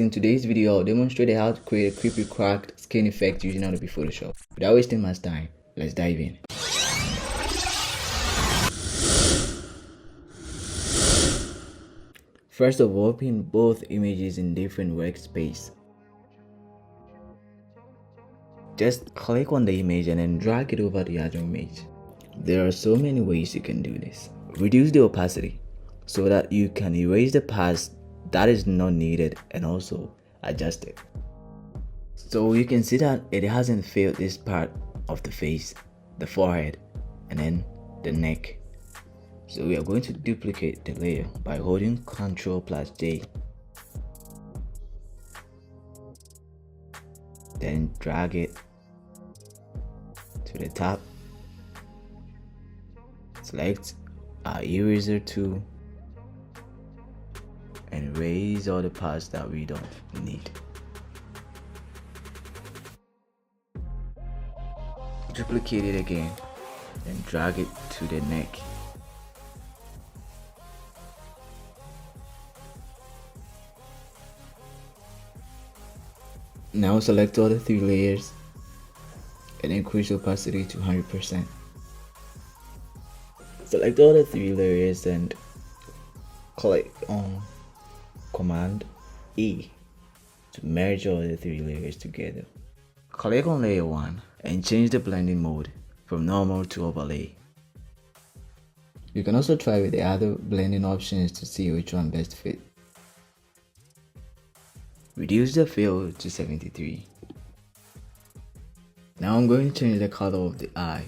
In today's video, I'll demonstrate how to create a creepy cracked skin effect using Adobe Photoshop. Without wasting much time, let's dive in. First of all, open both images in different workspace. Just click on the image and then drag it over the other image. There are so many ways you can do this. Reduce the opacity so that you can erase the parts that is not needed and also adjust it. So you can see that it hasn't filled this part of the face, the forehead, and then the neck. So we are going to duplicate the layer by holding Ctrl+J. Then drag it to the top. Select our eraser tool and erase all the parts that we don't need. Duplicate it again and drag it to the neck. Now select all the 3 layers and increase the opacity to 100%. Select all the 3 layers and click on Command E to merge all the 3 layers together. Click on layer 1 and change the blending mode from normal to overlay. You can also try with the other blending options to see which one best fit. Reduce the fill to 73. Now I'm going to change the color of the eye.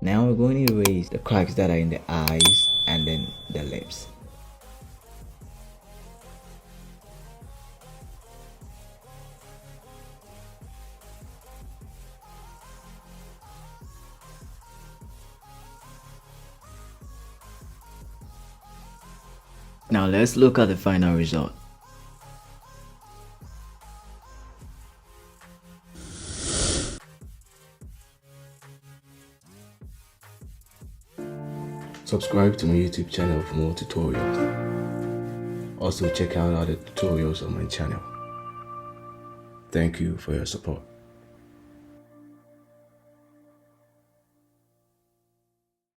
Now we're going to erase the cracks that are in the eyes and then the lips. Now let's look at the final result. Subscribe to my YouTube channel for more tutorials. Also check out other tutorials on my channel. Thank you for your support.